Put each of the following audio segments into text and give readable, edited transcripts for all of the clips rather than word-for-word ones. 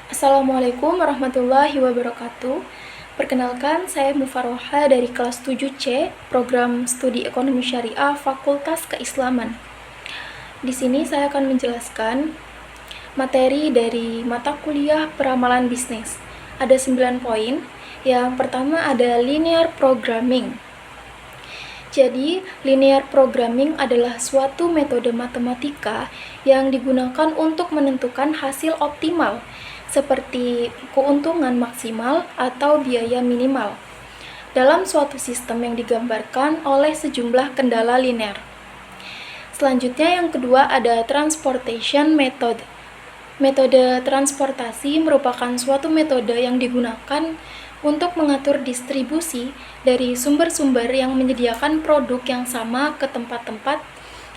Assalamualaikum warahmatullahi wabarakatuh. Perkenalkan, saya Mufaroha dari kelas 7C, Program Studi Ekonomi Syariah Fakultas Keislaman. Di sini saya akan menjelaskan materi dari mata kuliah peramalan bisnis. Ada 9 poin. Yang pertama ada linear programming. Jadi, linear programming adalah suatu metode matematika yang digunakan untuk menentukan hasil optimal, seperti keuntungan maksimal atau biaya minimal, dalam suatu sistem yang digambarkan oleh sejumlah kendala linear. Selanjutnya yang kedua ada transportation method. Metode transportasi merupakan suatu metode yang digunakan untuk mengatur distribusi dari sumber-sumber yang menyediakan produk yang sama ke tempat-tempat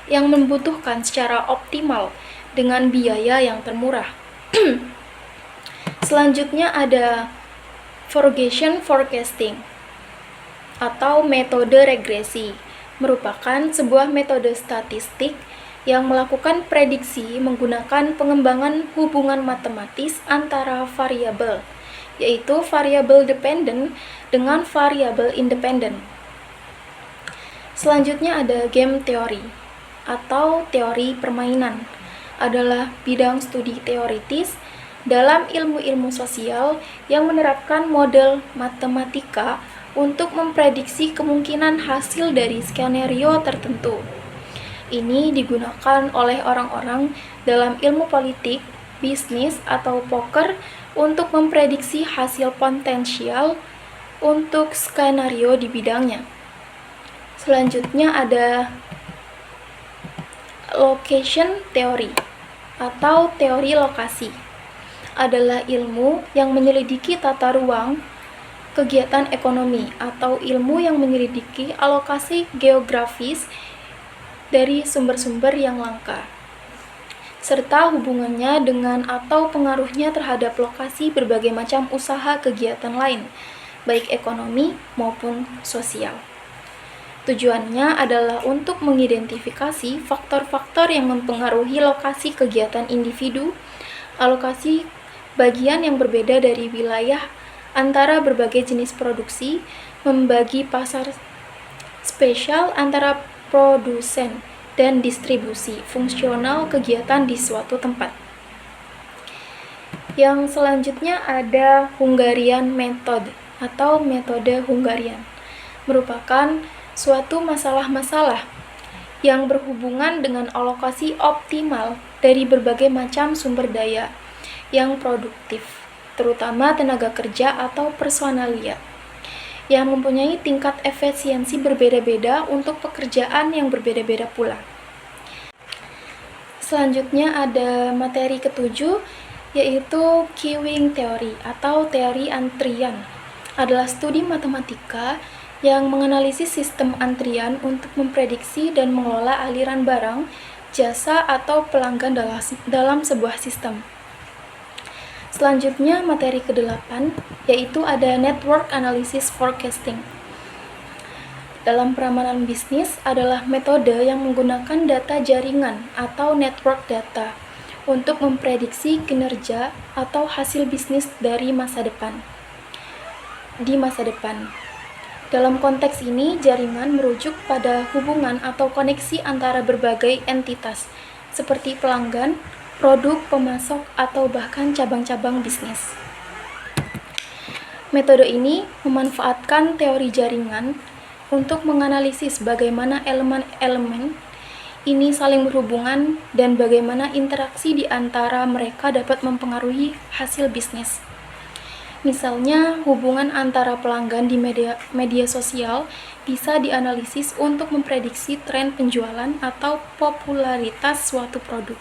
yang membutuhkan secara optimal dengan biaya yang termurah. Selanjutnya ada Regression forecasting atau metode regresi, merupakan sebuah metode statistik yang melakukan prediksi menggunakan pengembangan hubungan matematis antara variabel, yaitu variabel dependent dengan variabel independent. Selanjutnya ada game theory atau teori permainan, adalah bidang studi teoritis dalam ilmu-ilmu sosial yang menerapkan model matematika untuk memprediksi kemungkinan hasil dari skenario tertentu. Ini digunakan oleh orang-orang dalam ilmu politik, bisnis, atau poker untuk memprediksi hasil potensial untuk skenario di bidangnya. Selanjutnya ada location theory atau teori lokasi, adalah ilmu yang menyelidiki tata ruang kegiatan ekonomi atau ilmu yang menyelidiki alokasi geografis dari sumber-sumber yang langka, serta hubungannya dengan atau pengaruhnya terhadap lokasi berbagai macam usaha kegiatan lain, baik ekonomi maupun sosial. Tujuannya adalah untuk mengidentifikasi faktor-faktor yang mempengaruhi lokasi kegiatan individu, alokasi bagian yang berbeda dari wilayah antara berbagai jenis produksi, membagi pasar spesial antara produsen dan distribusi fungsional kegiatan di suatu tempat. Yang selanjutnya ada Hungarian method atau metode Hungarian, merupakan suatu masalah-masalah yang berhubungan dengan alokasi optimal dari berbagai macam sumber daya yang produktif, terutama tenaga kerja atau personalia, yang mempunyai tingkat efisiensi berbeda-beda untuk pekerjaan yang berbeda-beda pula. Selanjutnya ada materi ketujuh, yaitu queuing theory atau teori antrian, adalah studi matematika yang menganalisis sistem antrian untuk memprediksi dan mengelola aliran barang, jasa, atau pelanggan dalam sebuah sistem. Selanjutnya materi ke-8, yaitu ada network analysis forecasting. Dalam peramalan bisnis adalah metode yang menggunakan data jaringan atau network data untuk memprediksi kinerja atau hasil bisnis di masa depan. Dalam konteks ini, jaringan merujuk pada hubungan atau koneksi antara berbagai entitas, seperti pelanggan, produk, pemasok, atau bahkan cabang-cabang bisnis. Metode ini memanfaatkan teori jaringan untuk menganalisis bagaimana elemen-elemen ini saling berhubungan dan bagaimana interaksi di antara mereka dapat mempengaruhi hasil bisnis. Misalnya, hubungan antara pelanggan di media sosial bisa dianalisis untuk memprediksi tren penjualan atau popularitas suatu produk.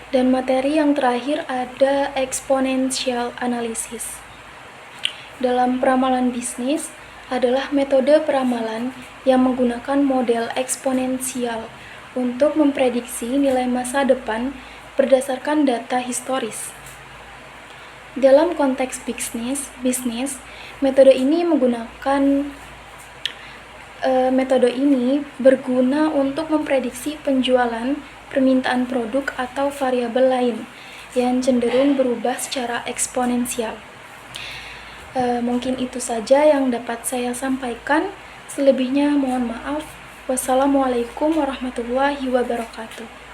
Dan materi yang terakhir ada exponential analysis. Dalam peramalan bisnis adalah metode peramalan yang menggunakan model eksponensial untuk memprediksi nilai masa depan berdasarkan data historis. Dalam konteks bisnis, metode ini berguna untuk memprediksi penjualan, permintaan produk, atau variabel lain yang cenderung berubah secara eksponensial. Mungkin itu saja yang dapat saya sampaikan. Selebihnya mohon maaf. Wassalamualaikum warahmatullahi wabarakatuh.